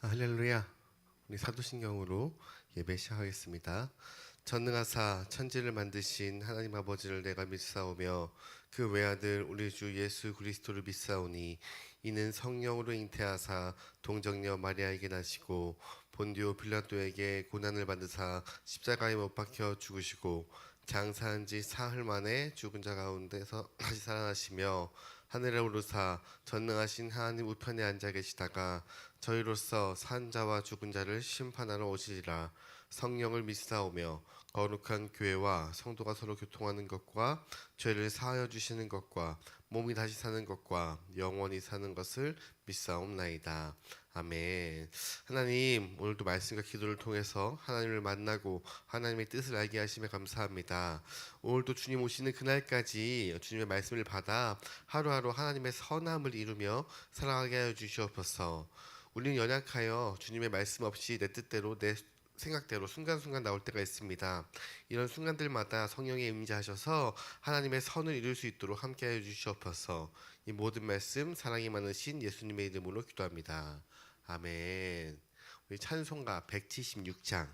할렐루야. 우리 사도신경으로 예배 시작하겠습니다. 전능하사 천지를 만드신 하나님 아버지를 내가 믿사오며 그 외아들 우리 주 예수 그리스도를 믿사오니 이는 성령으로 잉태하사 동정녀 마리아에게 나시고 본디오 빌라도에게 고난을 받으사 십자가에 못 박혀 죽으시고 장사한 지 사흘 만에 죽은 자 가운데서 다시 살아나시며 하늘에 오르사 전능하신 하나님 우편에 앉아 계시다가 저희로서 산 자와 죽은 자를 심판하러 오시리라. 성령을 믿사오며 거룩한 교회와 성도가 서로 교통하는 것과 죄를 사하여 주시는 것과 몸이 다시 사는 것과 영원히 사는 것을 믿사옵나이다. 아멘. 하나님, 오늘도 말씀과 기도를 통해서 하나님을 만나고 하나님의 뜻을 알게 하심에 감사합니다. 오늘도 주님 오시는 그날까지 주님의 말씀을 받아 하루하루 하나님의 선함을 이루며 살아가게 하여 주시옵소서. 우리는 연약하여 주님의 말씀 없이 내 뜻대로 내 생각대로 순간순간 나올 때가 있습니다. 이런 순간들마다 성령의 임재하셔서 하나님의 선을 이룰 수 있도록 함께하여 주시옵소서. 이 모든 말씀 사랑이 많으신 예수님의 이름으로 기도합니다. 아멘. 우리 찬송가 176장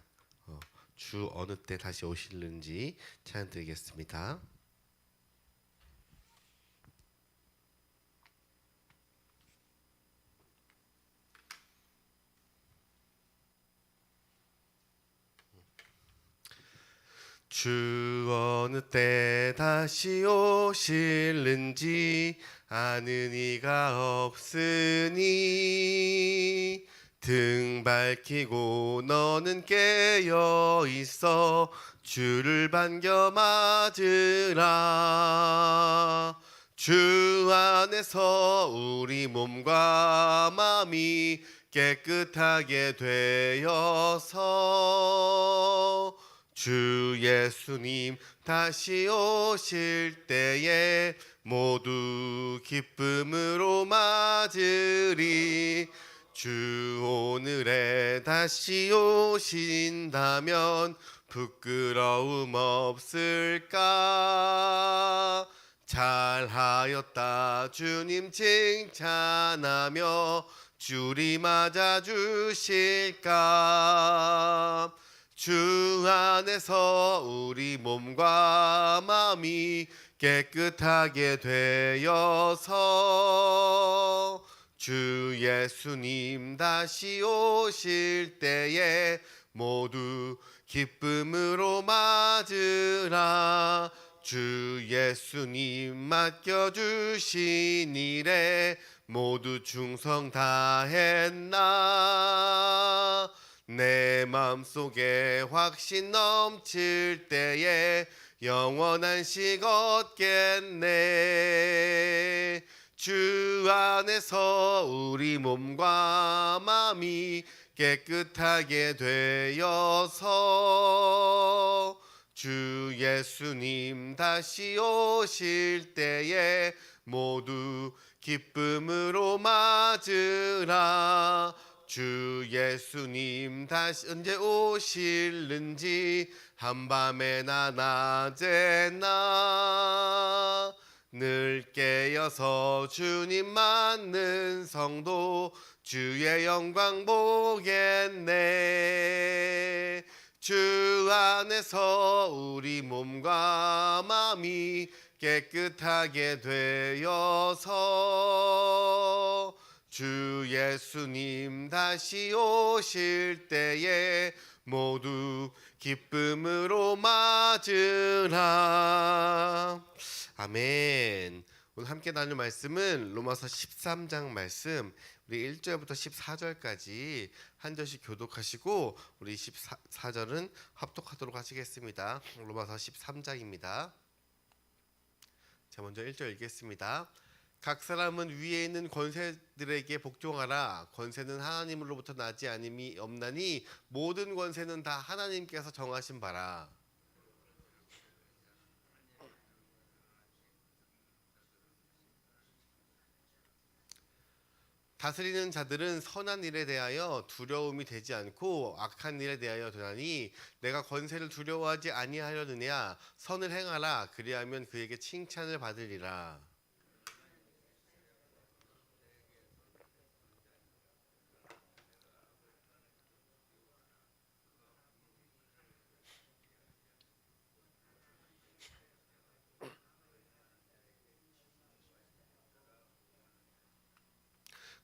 주 어느 때 다시 오실는지 찬양 드리겠습니다. 주 어느 때 다시 오실는지 아는 이가 없으니 등 밝히고 너는 깨어 있어 주를 반겨 맞으라. 주 안에서 우리 몸과 마음이 깨끗하게 되어서 주 예수님 다시 오실 때에 모두 기쁨으로 맞으리. 주 오늘에 다시 오신다면 부끄러움 없을까. 잘하였다 주님 칭찬하며 주리 맞아주실까. 주 안에서 우리 몸과 마음이 깨끗하게 되어서 주 예수님 다시 오실 때에 모두 기쁨으로 맞으라. 주 예수님 맡겨주신 일에 모두 충성 다했나. 내 마음속에 확신 넘칠 때에 영원한 식 얻겠네. 주 안에서 우리 몸과 마음이 깨끗하게 되어서 주 예수님 다시 오실 때에 모두 기쁨으로 맞으라. 주 예수님 다시 언제 오실는지 한밤에나 낮에나 늘 깨어서 주님 맞는 성도 주의 영광 보겠네. 주 안에서 우리 몸과 마음이 깨끗하게 되어서 주 예수님 다시 오실 때에 모두 기쁨으로 맞으라. 아멘. 오늘 함께 나눌 말씀은 로마서 13장 말씀, 우리 1절부터 14절까지 한 절씩 교독하시고 우리 14절은 합독하도록 하시겠습니다. 로마서 13장입니다. 자, 먼저 1절 읽겠습니다. 각 사람은 위에 있는 권세들에게 복종하라. 권세는 하나님으로부터 나지 아님이 없나니 모든 권세는 다 하나님께서 정하신 바라. 다스리는 자들은 선한 일에 대하여 두려움이 되지 않고 악한 일에 대하여 되나니 내가 권세를 두려워하지 아니하려느냐. 선을 행하라. 그리하면 그에게 칭찬을 받으리라.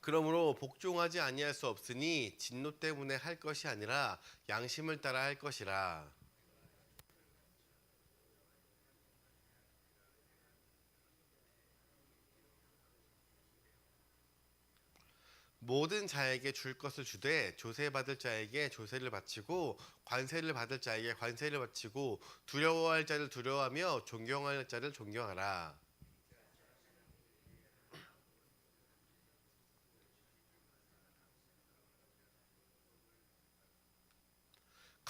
그러므로 복종하지 아니할 수 없으니 진노 때문에 할 것이 아니라 양심을 따라 할 것이라. 모든 자에게 줄 것을 주되 조세받을 자에게 조세를 바치고 관세를 받을 자에게 관세를 바치고 두려워할 자를 두려워하며 존경할 자를 존경하라.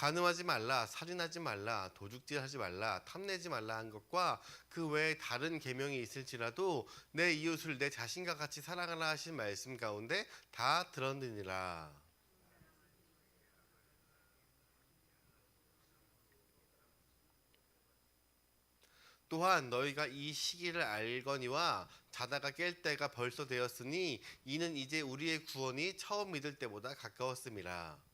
간음하지 말라, 살인하지 말라, 도둑질하지 말라, 탐내지 말라 한 것과 그 외에 다른 계명이 있을지라도 내 이웃을 내 자신과 같이 사랑하라 하신 말씀 가운데 다 들었느니라. 또한 너희가 이 시기를 알거니와 자다가 깰 때가 벌써 되었으니 이는 이제 우리의 구원이 처음 믿을 때보다 가까웠음이라.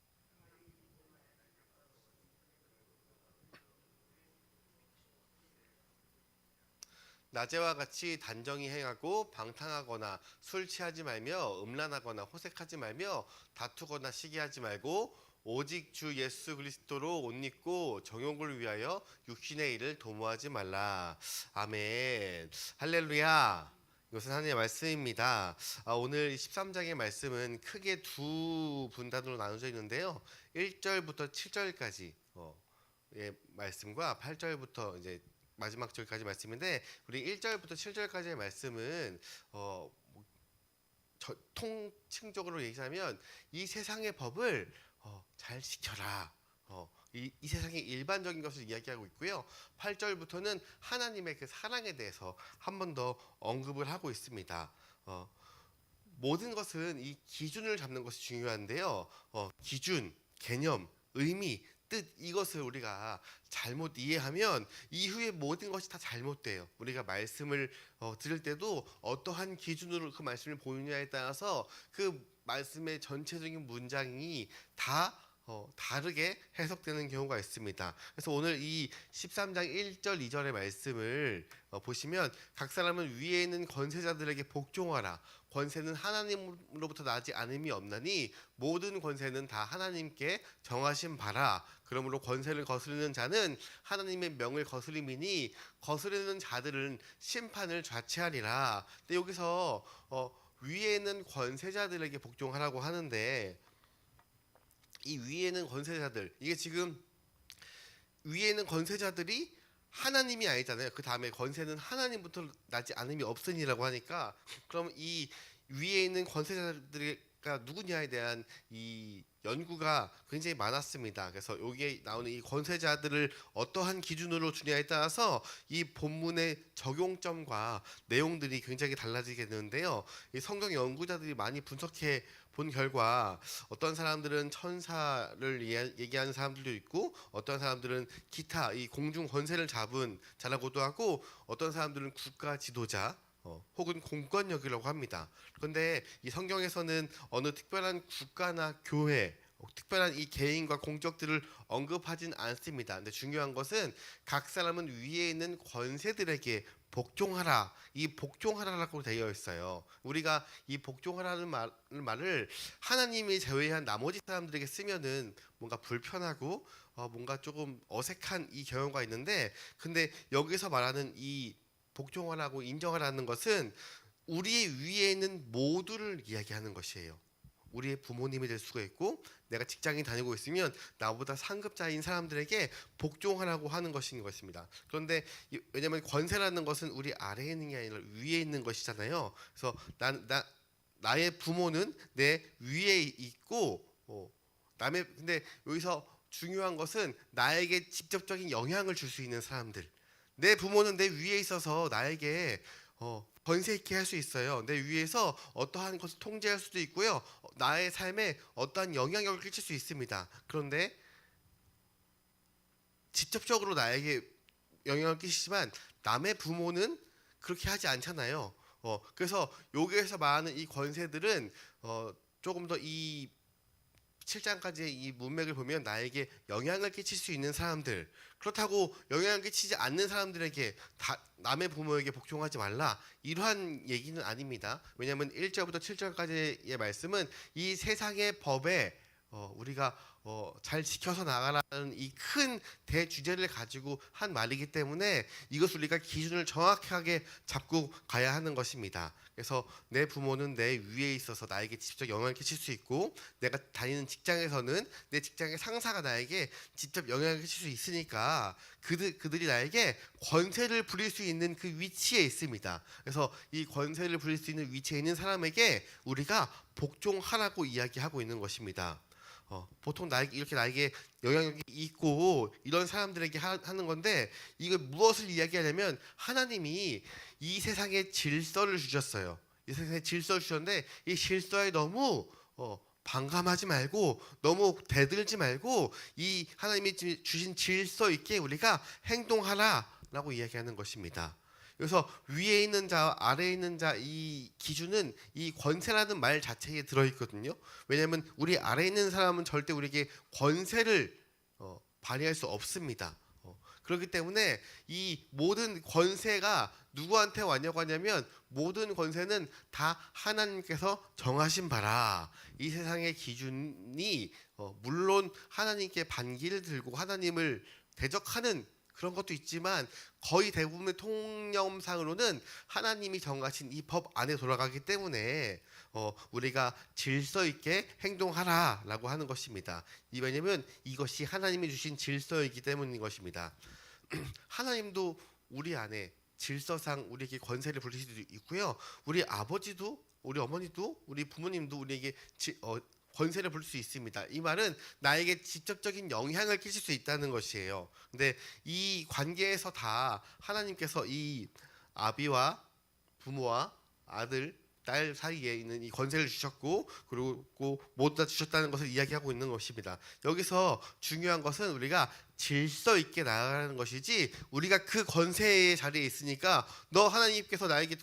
낮에와 같이 단정히 행하고 방탕하거나 술 취하지 말며 음란하거나 호색하지 말며 다투거나 시기하지 말고 오직 주 예수 그리스도로 옷 입고 정욕을 위하여 육신의 일을 도모하지 말라. 아멘. 할렐루야. 이것은 하나님의 말씀입니다. 오늘 13장의 말씀은 크게 두 분단으로 나눠져 있는데요. 1절부터 7절까지 의 말씀과 8절부터 이제 마지막 절까지 말씀인데, 우리 1절부터 7절까지의 말씀은 통칭적으로 얘기하면 이 세상의 법을 잘 지켜라. 이 세상의 일반적인 것을 이야기하고 있고요. 8절부터는 하나님의 그 사랑에 대해서 한 번 더 언급을 하고 있습니다. 모든 것은 이 기준을 잡는 것이 중요한데요. 기준, 개념, 의미, 뜻, 이것을 우리가 잘못 이해하면 이후에 모든 것이 다 잘못돼요. 우리가 말씀을 들을 때도 어떠한 기준으로 그 말씀을 보느냐에 따라서 그 말씀의 전체적인 문장이 다 다르게 해석되는 경우가 있습니다. 그래서 오늘 이 13장 1절 2절의 말씀을 보시면, 각 사람은 위에 있는 권세자들에게 복종하라. 권세는 하나님으로부터 나지 않음이 없나니 모든 권세는 다 하나님께 정하신 바라. 그러므로 권세를 거스르는 자는 하나님의 명을 거스림이니 거스르는 자들은 심판을 자체하리라. 근데 여기서 위에 있는 권세자들에게 복종하라고 하는데, 이 위에는 권세자들, 이게 지금 위에는 권세자들이 하나님이 아니잖아요. 그 다음에 권세는 하나님부터 나지 않음이 없으니라고 하니까, 그럼 이 위에 있는 권세자들가 누구냐에 대한 이 연구가 굉장히 많았습니다. 그래서 여기에 나오는 이 권세자들을 어떠한 기준으로 주냐에 따라서 이 본문의 적용점과 내용들이 굉장히 달라지겠는데요. 이 성경 연구자들이 많이 분석해 본 결과, 어떤 사람들은 천사를 얘기하는 사람들도 있고, 어떤 사람들은 기타 이 공중 권세를 잡은 자라고도 하고, 어떤 사람들은 국가 지도자 혹은 공권력이라고 합니다. 그런데 이 성경에서는 어느 특별한 국가나 교회, 특별한 이 개인과 공적들을 언급하진 않습니다. 근데 중요한 것은 각 사람은 위에 있는 권세들에게 복종하라, 이 복종하라라고 되어 있어요. 우리가 이 복종하라는 말을 하나님이 제외한 나머지 사람들에게 쓰면은 뭔가 불편하고 뭔가 조금 어색한 이 경우가 있는데, 근데 여기서 말하는 이 복종하라고 인정하라는 것은 우리의 위에 있는 모두를 이야기하는 것이에요. 우리의 부모님이 될 수가 있고, 내가 직장인 다니고 있으면 나보다 상급자인 사람들에게 복종하라고 하는 것인 것입니다. 그런데 왜냐하면 권세라는 것은 우리 아래에 있는 게 아니라 위에 있는 것이잖아요. 그래서 나의 부모는 내 위에 있고, 근데 여기서 중요한 것은 나에게 직접적인 영향을 줄 수 있는 사람들. 내 부모는 내 위에 있어서 나에게 권세 있게 할 수 있어요. 내 위에서 어떠한 것을 통제할 수도 있고요. 나의 삶에 어떠한 영향력을 끼칠 수 있습니다. 그런데 직접적으로 나에게 영향을 끼치지만 남의 부모는 그렇게 하지 않잖아요. 그래서 여기에서 말하는 이 권세들은 조금 더 이 7장까지의 이 문맥을 보면 나에게 영향을 끼칠 수 있는 사람들, 그렇다고 영향을 끼치지 않는 사람들에게 남의 부모에게 복종하지 말라, 이러한 얘기는 아닙니다. 왜냐하면 1절부터 7절까지의 말씀은 이 세상의 법에 우리가 잘 지켜서 나가라는 이 큰 대주제를 가지고 한 말이기 때문에 이것을 우리가 기준을 정확하게 잡고 가야 하는 것입니다. 그래서 내 부모는 내 위에 있어서 나에게 직접 영향을 끼칠 수 있고, 내가 다니는 직장에서는 내 직장의 상사가 나에게 직접 영향을 끼칠 수 있으니까 그들이 나에게 권세를 부릴 수 있는 그 위치에 있습니다. 그래서 이 권세를 부릴 수 있는 위치에 있는 사람에게 우리가 복종하라고 이야기하고 있는 것입니다. 보통 나에게 영향력이 있고 이런 사람들에게 하는 건데, 이걸 무엇을 이야기하냐면 하나님이 이 세상에 질서를 주셨어요. 이 세상에 질서를 주셨는데 이 질서에 너무 반감하지 말고, 너무 대들지 말고, 이 하나님이 주신 질서 있게 우리가 행동하라라고 이야기하는 것입니다. 그래서 위에 있는 자, 아래에 있는 자, 이 기준은 이 권세라는 말 자체에 들어있거든요. 왜냐하면 우리 아래에 있는 사람은 절대 우리에게 권세를 발휘할 수 없습니다. 그렇기 때문에 이 모든 권세가 누구한테 왔냐고 하냐면, 모든 권세는 다 하나님께서 정하신 바라. 이 세상의 기준이 물론 하나님께 반기를 들고 하나님을 대적하는 그런 것도 있지만, 거의 대부분의 통념상으로는 하나님이 정하신 이 법 안에 돌아가기 때문에 우리가 질서 있게 행동하라라고 하는 것입니다. 왜냐하면 이것이 하나님이 주신 질서이기 때문인 것입니다. 하나님도 우리 안에 질서상 우리에게 권세를 부릴 수도 있고요. 우리 아버지도, 우리 어머니도, 우리 부모님도 우리에게 권세를 부릴 수 있습니다. 이 말은 나에게 직접적인 영향을 끼칠 수 있다는 것이에요. 근데 이 관계에서 다 하나님께서 이 아비와 부모와 아들, 딸 사이에 있는 이 권세를 주셨고, 그리고 모두 다 주셨다는 것을 이야기하고 있는 것입니다. 여기서 중요한 것은 우리가 질서 있게 나아가는 것이지, 우리가 그 권세의 자리에 있으니까 너 하나님께서 나에게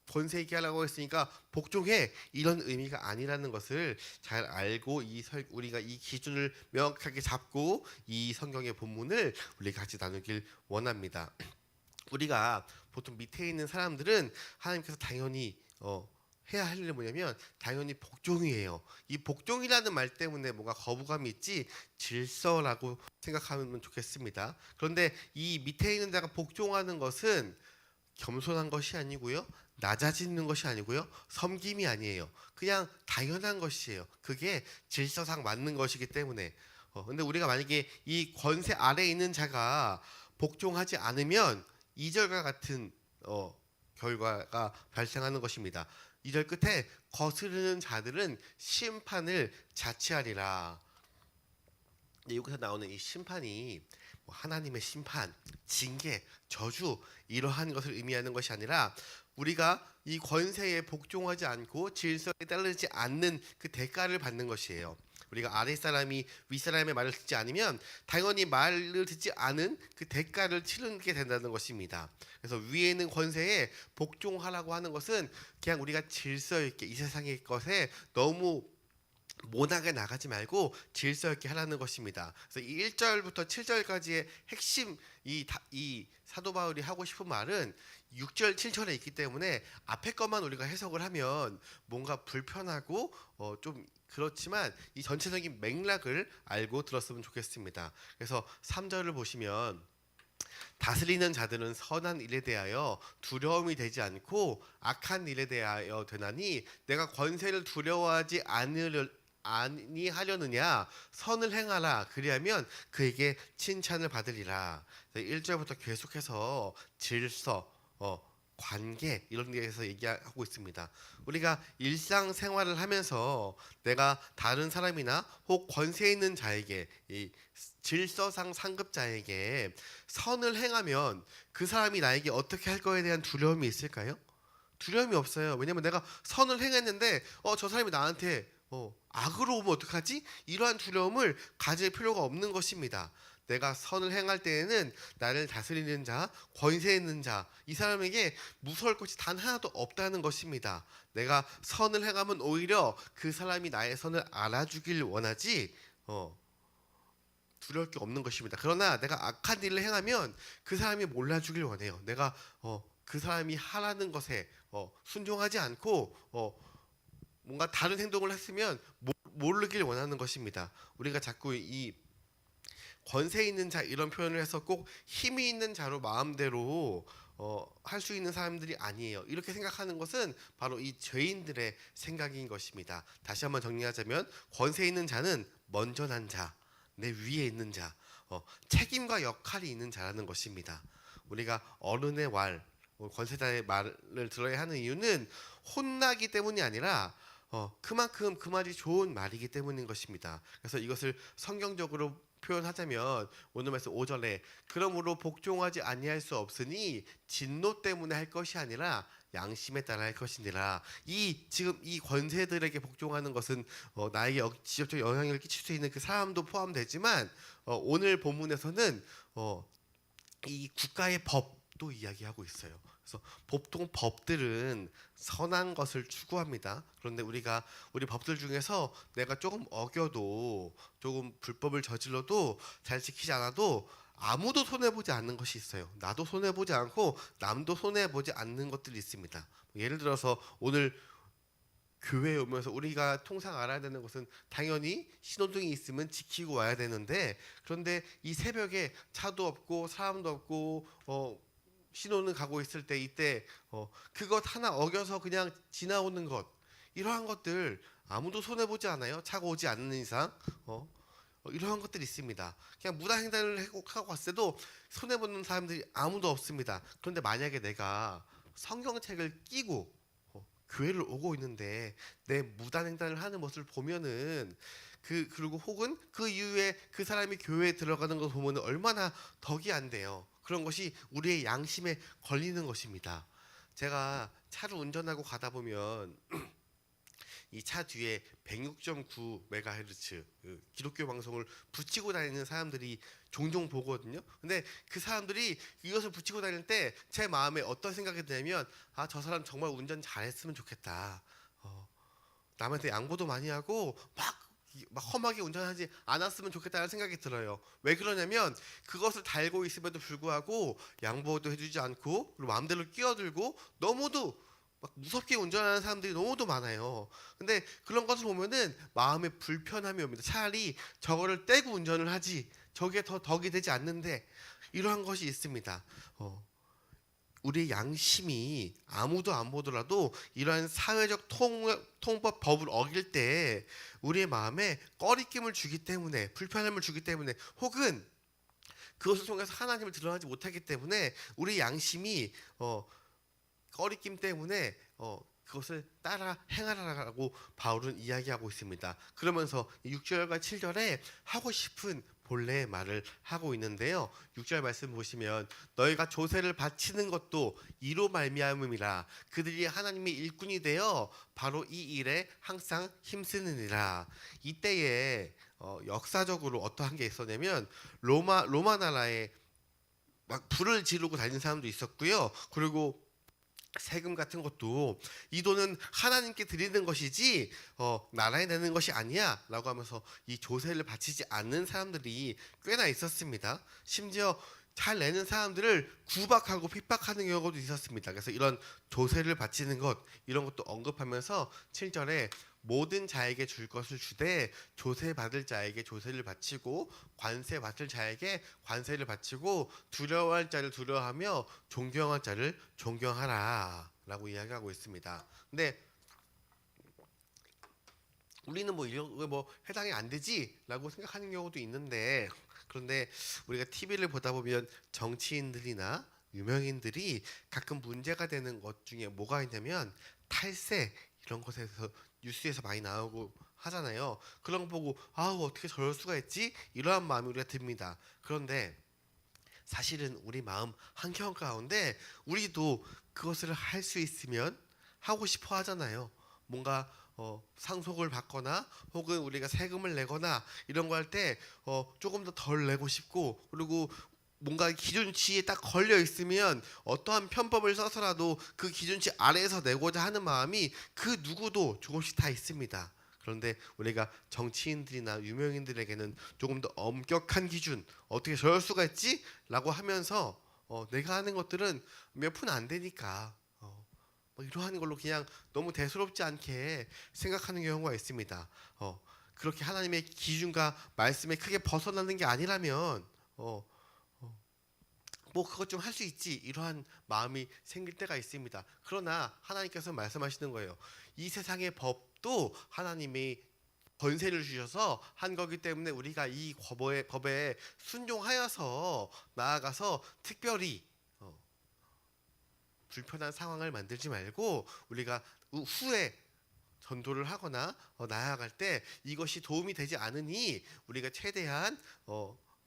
권세 있게 하라고 했으니까 복종해, 이런 의미가 아니라는 것을 잘 알고 우리가 이 기준을 명확하게 잡고 이 성경의 본문을 우리가 같이 나누길 원합니다. 우리가 보통 밑에 있는 사람들은 하나님께서 당연히 해야 할 일은 뭐냐면 당연히 복종이에요. 이 복종이라는 말 때문에 뭔가 거부감이 있지 질서라고 생각하면 좋겠습니다. 그런데 이 밑에 있는 자가 복종하는 것은 겸손한 것이 아니고요, 낮아지는 것이 아니고요, 섬김이 아니에요. 그냥 당연한 것이에요. 그게 질서상 맞는 것이기 때문에. 근데 우리가 만약에 이 권세 아래에 있는 자가 복종하지 않으면 2절과 같은 결과가 발생하는 것입니다. 2절 끝에 거스르는 자들은 심판을 자취하리라. 여기서 나오는 이 심판이 하나님의 심판, 징계, 저주, 이러한 것을 의미하는 것이 아니라, 우리가 이 권세에 복종하지 않고 질서에 따르지 않는 그 대가를 받는 것이에요. 우리가 아랫사람이 윗사람의 말을 듣지 않으면 당연히 말을 듣지 않은 그 대가를 치르게 된다는 것입니다. 그래서 위에 있는 권세에 복종하라고 하는 것은 그냥 우리가 질서 있게 이 세상의 것에 너무 모나게 나가지 말고 질서 있게 하라는 것입니다. 그래서 이 1절부터 7절까지의 핵심, 이 사도 바울이 하고 싶은 말은 6절, 7절에 있기 때문에 앞에 것만 우리가 해석을 하면 뭔가 불편하고 좀 그렇지만 이 전체적인 맥락을 알고 들었으면 좋겠습니다. 그래서 3절을 보시면, 다스리는 자들은 선한 일에 대하여 두려움이 되지 않고 악한 일에 대하여 되나니, 내가 권세를 두려워하지 아니하려느냐, 선을 행하라, 그리하면 그에게 칭찬을 받으리라. 1절부터 계속해서 질서, 관계, 이런 데에서 얘기하고 있습니다. 우리가 일상생활을 하면서 내가 다른 사람이나 혹 권세 있는 자에게, 이 질서상 상급자에게 선을 행하면 그 사람이 나에게 어떻게 할 거에 대한 두려움이 있을까요? 두려움이 없어요. 왜냐면 내가 선을 행했는데 저 사람이 나한테 악으로 오면 어떡하지? 이러한 두려움을 가질 필요가 없는 것입니다. 내가 선을 행할 때에는 나를 다스리는 자, 권세 있는 자, 이 사람에게 무서울 것이 단 하나도 없다는 것입니다. 내가 선을 행하면 오히려 그 사람이 나의 선을 알아주길 원하지 두려울 게 없는 것입니다. 그러나 내가 악한 일을 행하면 그 사람이 몰라주길 원해요. 내가 그 사람이 하라는 것에 순종하지 않고 뭔가 다른 행동을 했으면 모르길 원하는 것입니다. 우리가 자꾸 이 권세 있는 자 이런 표현을 해서 꼭 힘이 있는 자로 마음대로 할 수 있는 사람들이 아니에요. 이렇게 생각하는 것은 바로 이 죄인들의 생각인 것입니다. 다시 한번 정리하자면 권세 있는 자는 먼저 난 자, 내 위에 있는 자, 책임과 역할이 있는 자라는 것입니다. 우리가 어른의 말, 권세자의 말을 들어야 하는 이유는 혼나기 때문이 아니라 그만큼 그 말이 좋은 말이기 때문인 것입니다. 그래서 이것을 성경적으로 표현하자면 오늘 말씀 5절에 그러므로 복종하지 아니할 수 없으니 진노 때문에 할 것이 아니라 양심에 따라 할 것이니라. 지금 이 권세들에게 복종하는 것은 나에게 지적적 영향을 끼칠 수 있는 그 사람도 포함되지만 오늘 본문에서는 이 국가의 법도 이야기하고 있어요. 그래서 보통 법들은 선한 것을 추구합니다. 그런데 우리 법들 중에서 내가 조금 어겨도 조금 불법을 저질러도 잘 지키지 않아도 아무도 손해보지 않는 것이 있어요. 나도 손해보지 않고 남도 손해보지 않는 것들이 있습니다. 예를 들어서 오늘 교회에 오면서 우리가 통상 알아야 되는 것은 당연히 신호등이 있으면 지키고 와야 되는데, 그런데 이 새벽에 차도 없고 사람도 없고 신호는 가고 있을 때 이때 그것 하나 어겨서 그냥 지나오는 것, 이러한 것들 아무도 손해 보지 않아요. 차가 오지 않는 이상 이러한 것들이 있습니다. 그냥 무단횡단을 하고 왔을 때도 손해 보는 사람들이 아무도 없습니다. 그런데 만약에 내가 성경책을 끼고 교회를 오고 있는데 내 무단횡단을 하는 모습을 보면은 그리고 혹은 그 이후에 그 사람이 교회에 들어가는 걸 보면은 얼마나 덕이 안 돼요. 그런 것이 우리의 양심에 걸리는 것입니다. 제가 차를 운전하고 가다 보면 이 차 뒤에 106.9MHz 기독교 방송을 붙이고 다니는 사람들이 종종 보거든요. 근데 그 사람들이 이것을 붙이고 다닐 때 제 마음에 어떤 생각이 드냐면 저 사람 정말 운전 잘했으면 좋겠다. 남한테 양보도 많이 하고 막 험하게 운전하지 않았으면 좋겠다는 생각이 들어요. 왜 그러냐면 그것을 달고 있음에도 불구하고 양보도 해주지 않고 그리고 마음대로 끼어들고 너무도 막 무섭게 운전하는 사람들이 너무도 많아요. 근데 그런 것을 보면은 마음에 불편함이 옵니다. 차라리 저거를 떼고 운전을 하지, 저게 더 덕이 되지 않는데, 이러한 것이 있습니다. 우리의 양심이 아무도 안 보더라도 이러한 사회적 통법 법을 어길 때 우리의 마음에 꺼리낌을 주기 때문에, 불편함을 주기 때문에, 혹은 그것을 통해서 하나님을 드러나지 못하기 때문에 우리 양심이 꺼리낌 때문에 그것을 따라 행하라고 바울은 이야기하고 있습니다. 그러면서 6절과 7절에 하고 싶은 본래의 말을 하고 있는데요. 6절 말씀 보시면 너희가 조세를 바치는 것도 이로 말미암음이라 그들이 하나님의 일꾼이 되어 바로 이 일에 항상 힘쓰느니라. 이때에 역사적으로 어떠한 게 있었냐면 로마 나라에 막 불을 지르고 다니는 사람도 있었고요. 그리고 세금 같은 것도 이 돈은 하나님께 드리는 것이지 나라에 내는 것이 아니야 라고 하면서 이 조세를 바치지 않는 사람들이 꽤나 있었습니다. 심지어 잘 내는 사람들을 구박하고 핍박하는 경우도 있었습니다. 그래서 이런 조세를 바치는 것, 이런 것도 언급하면서 7절에 모든 자에게 줄 것을 주되 조세 받을 자에게 조세를 바치고 관세 받을 자에게 관세를 바치고 두려워할 자를 두려워하며 존경할 자를 존경하라 라고 이야기하고 있습니다. 근데 우리는 이런 거 해당이 안 되지 라고 생각하는 경우도 있는데, 그런데 우리가 TV를 보다 보면 정치인들이나 유명인들이 가끔 문제가 되는 것 중에 뭐가 있냐면 탈세, 이런 것에서 뉴스에서 많이 나오고 하잖아요. 그런 거 보고 어떻게 저럴 수가 있지? 이러한 마음이 우리가 듭니다. 그런데 사실은 우리 마음 한켠 가운데 우리도 그것을 할 수 있으면 하고 싶어 하잖아요. 뭔가 상속을 받거나 혹은 우리가 세금을 내거나 이런 거 할 때 조금 더 덜 내고 싶고, 그리고 뭔가 기준치에 딱 걸려 있으면 어떠한 편법을 써서라도 그 기준치 아래에서 내고자 하는 마음이 그 누구도 조금씩 다 있습니다. 그런데 우리가 정치인들이나 유명인들에게는 조금 더 엄격한 기준, 어떻게 저럴 수가 있지? 라고 하면서 내가 하는 것들은 몇 푼 안 되니까 뭐 이러한 걸로 그냥 너무 대수롭지 않게 생각하는 경우가 있습니다. 그렇게 하나님의 기준과 말씀에 크게 벗어나는 게 아니라면 뭐 그것 좀 할 수 있지, 이러한 마음이 생길 때가 있습니다. 그러나 하나님께서 말씀하시는 거예요. 이 세상의 법도 하나님이 권세를 주셔서 한 거기 때문에 우리가 이 법에 순종하여서 나아가서 특별히 불편한 상황을 만들지 말고, 우리가 후에 전도를 하거나 나아갈 때 이것이 도움이 되지 않으니 우리가 최대한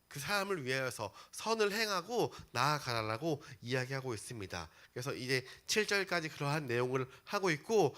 그 사람을 위하여서 선을 행하고 나아가라고 이야기하고 있습니다. 그래서 이제 7절까지 그러한 내용을 하고 있고,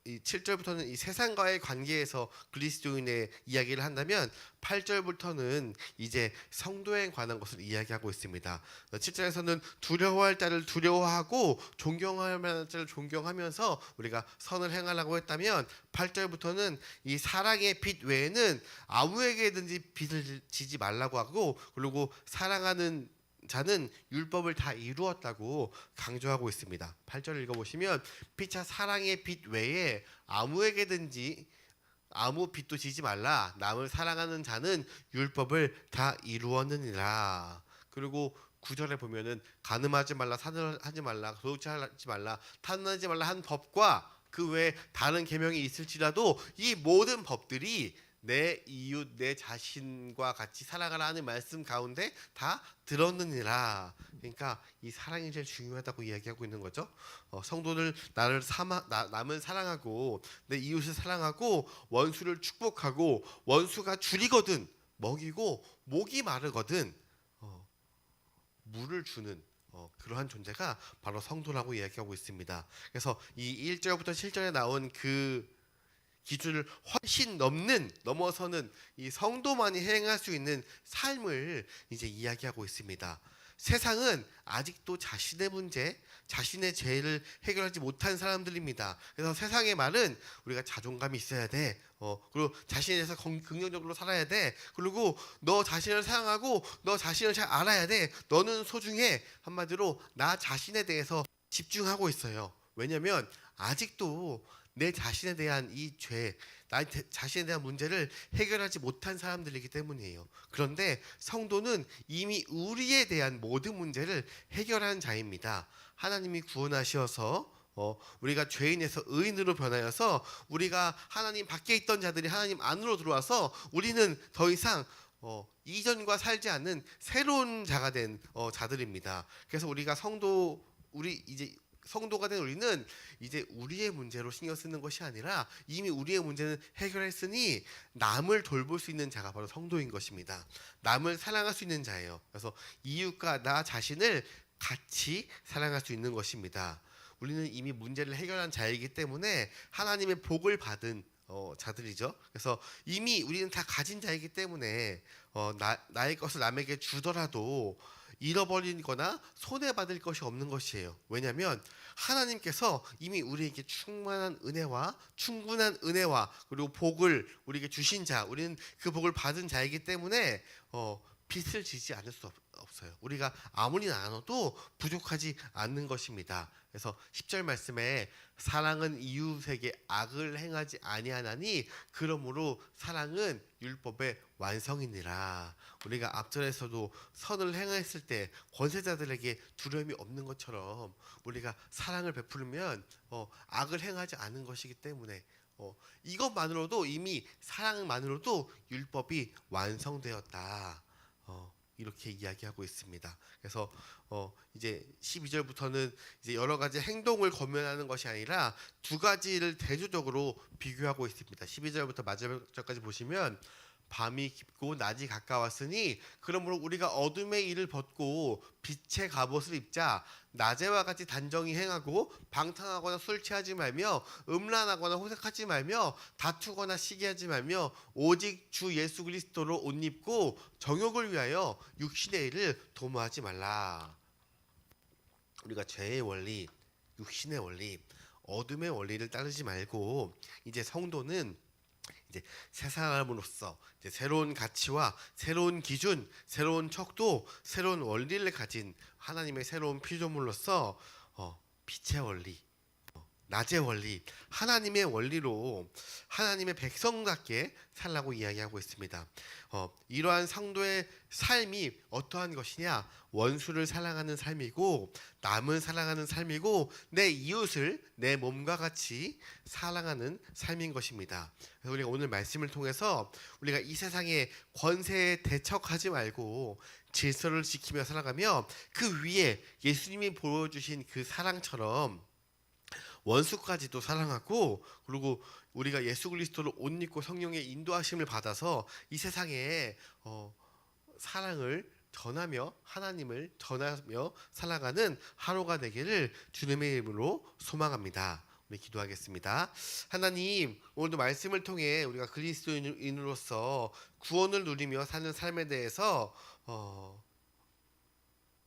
이 7절부터는 이 세상과의 관계에서 그리스도인의 이야기를 한다면 8절부터는 이제 성도에 관한 것을 이야기하고 있습니다. 7절에서는 두려워할 자를 두려워하고 존경할 만한 자를 존경하면서 우리가 선을 행하라고 했다면, 8절부터는 이 사랑의 빛 외에는 아무에게든지 빚을 지지 말라고 하고, 그리고 사랑하는 자는 율법을 다 이루었다고 강조하고 있습니다. 8절 읽어보시면, 피차 사랑의 빛 외에 아무에게든지 아무 빚도 지지 말라. 남을 사랑하는 자는 율법을 다 이루었느니라. 그리고 9절에 보면은 간음하지 말라, 살인하지 말라, 도둑질하지 말라, 탄원하지 말라 한 법과 그 외에 다른 계명이 있을지라도 이 모든 법들이 내 이웃 내 자신과 같이 살아가라 하는 말씀 가운데 다 들었느니라. 그러니까 이 사랑이 제일 중요하다고 이야기하고 있는 거죠. 성도들 남을 사랑하고 내 이웃을 사랑하고 원수를 축복하고, 원수가 줄이거든 먹이고 목이 마르거든 물을 주는 그러한 존재가 바로 성도라고 이야기하고 있습니다. 그래서 이 1절부터 7절에 나온 그 기준을 훨씬 넘어서는 이 성도만이 행할 수 있는 삶을 이제 이야기하고 있습니다. 세상은 아직도 자신의 문제, 자신의 죄를 해결하지 못한 사람들입니다. 그래서 세상의 말은 우리가 자존감이 있어야 돼. 그리고 자신에 대해서 긍정적으로 살아야 돼. 그리고 너 자신을 사랑하고 너 자신을 잘 알아야 돼. 너는 소중해. 한마디로 나 자신에 대해서 집중하고 있어요. 왜냐하면 아직도 내 자신에 대한 이 죄, 나 자신에 대한 문제를 해결하지 못한 사람들이기 때문이에요. 그런데 성도는 이미 우리에 대한 모든 문제를 해결한 자입니다. 하나님이 구원하셔서 우리가 죄인에서 의인으로 변하여서 우리가 하나님 밖에 있던 자들이 하나님 안으로 들어와서 우리는 더 이상 이전과 살지 않는 새로운 자가 된 자들입니다. 그래서 우리가 우리 이제 성도가 된 우리는 이제 우리의 문제로 신경 쓰는 것이 아니라 이미 우리의 문제는 해결했으니 남을 돌볼 수 있는 자가 바로 성도인 것입니다. 남을 사랑할 수 있는 자예요. 그래서 이웃과 나 자신을 같이 사랑할 수 있는 것입니다. 우리는 이미 문제를 해결한 자이기 때문에 하나님의 복을 받은 자들이죠. 그래서 이미 우리는 다 가진 자이기 때문에 나의 것을 남에게 주더라도 잃어버리거나 손해받을 것이 없는 것이에요. 왜냐하면 하나님께서 이미 우리에게 충분한 은혜와 그리고 복을 우리에게 주신 자, 우리는 그 복을 받은 자이기 때문에 빚을 지지 않을 수 없어요. 우리가 아무리 나눠도 부족하지 않는 것입니다. 그래서 10절 말씀에 사랑은 이웃에게 악을 행하지 아니하나니 그러므로 사랑은 율법의 완성이니라. 우리가 앞절에서도 선을 행했을 때 권세자들에게 두려움이 없는 것처럼 우리가 사랑을 베풀면 악을 행하지 않은 것이기 때문에 이것만으로도 이미 사랑만으로도 율법이 완성되었다. 이렇게 이야기하고 있습니다. 그래서 이제 12절부터는 이제 여러 가지 행동을 권면하는 것이 아니라 두 가지를 대조적으로 비교하고 있습니다. 12절부터 마지막까지 보시면 밤이 깊고 낮이 가까웠으니 그러므로 우리가 어둠의 일을 벗고 빛의 갑옷을 입자. 낮에와 같이 단정히 행하고 방탕하거나 술 취하지 말며 음란하거나 호색하지 말며 다투거나 시기하지 말며 오직 주 예수 그리스도로 옷 입고 정욕을 위하여 육신의 일을 도모하지 말라. 우리가 죄의 원리, 육신의 원리, 어둠의 원리를 따르지 말고 이제 성도는 이제 새 사람으로서 이제 새로운 가치와 새로운 기준, 새로운 척도, 새로운 원리를 가진 하나님의 새로운 피조물로서 빛의 원리, 낮의 원리, 하나님의 원리로 하나님의 백성답게 살라고 이야기하고 있습니다. 이러한 성도의 삶이 어떠한 것이냐? 원수를 사랑하는 삶이고 남을 사랑하는 삶이고 내 이웃을 내 몸과 같이 사랑하는 삶인 것입니다. 그래서 우리가 오늘 말씀을 통해서 우리가 이 세상의 권세에 대척하지 말고 질서를 지키며 살아가며 그 위에 예수님이 보여주신 그 사랑처럼 원수까지도 사랑하고 그리고 우리가 예수 그리스도를 옷 입고 성령의 인도하심을 받아서 이 세상에 사랑을 전하며 하나님을 전하며 살아가는 하루가 되기를 주님의 이름으로 소망합니다. 우리 기도하겠습니다. 하나님, 오늘도 말씀을 통해 우리가 그리스도인으로서 구원을 누리며 사는 삶에 대해서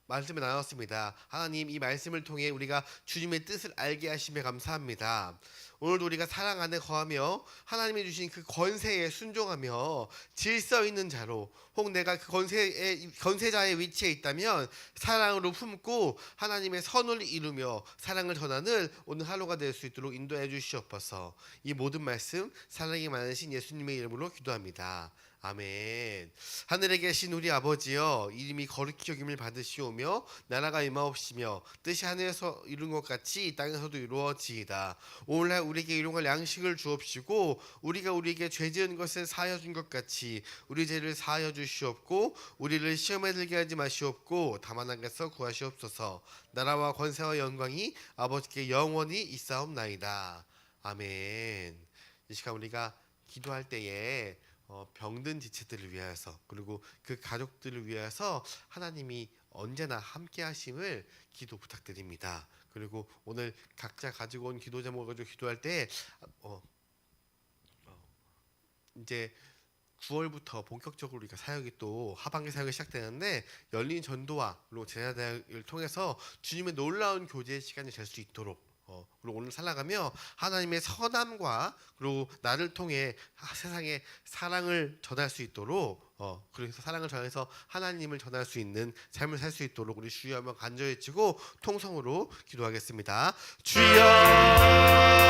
말씀을 나눴습니다. 하나님, 이 말씀을 통해 우리가 주님의 뜻을 알게 하심에 감사합니다. 오늘도 우리가 사랑 안에 거하며 하나님이 주신 그 권세에 순종하며 질서 있는 자로, 혹 내가 그 권세자의 위치에 있다면 사랑으로 품고 하나님의 선을 이루며 사랑을 전하는 오늘 하루가 될 수 있도록 인도해 주시옵소서. 이 모든 말씀 사랑이 많으신 예수님의 이름으로 기도합니다. 아멘. 하늘에 계신 우리 아버지여, 이름이 거룩히 여김을 받으시오며 나라가 임하옵시며 뜻이 하늘에서 이룬 것 같이 이 땅에서도 이루어지이다. 오늘날 우리에게 일용할 양식을 주옵시고 우리가 우리에게 죄 지은 것을 사하여 준 것 같이 우리 죄를 사하여 주시옵고 우리를 시험에 들게 하지 마시옵고 다만 악에서 구하시옵소서. 나라와 권세와 영광이 아버지께 영원히 있사옵나이다. 아멘. 이 시간 우리가 기도할 때에 병든 지체들을 위하여서 그리고 그 가족들을 위하여서 하나님이 언제나 함께 하심을 기도 부탁드립니다. 그리고 오늘 각자 가지고 온 기도 제목을 가지고 기도할 때 이제 9월부터 본격적으로 우리가 사역이 또 하반기 사역이 시작되는데 열린 전도와 그리고 제자대학을 통해서 주님의 놀라운 교제의 시간이 될 수 있도록 그리고 오늘 살아가며 하나님의 선함과 그리고 나를 통해 세상에 사랑을 전할 수 있도록 그래서 사랑을 전해서 하나님을 전할 수 있는 삶을 살 수 있도록 우리 주여 한번 간절히 외치고 통성으로 기도하겠습니다. 주여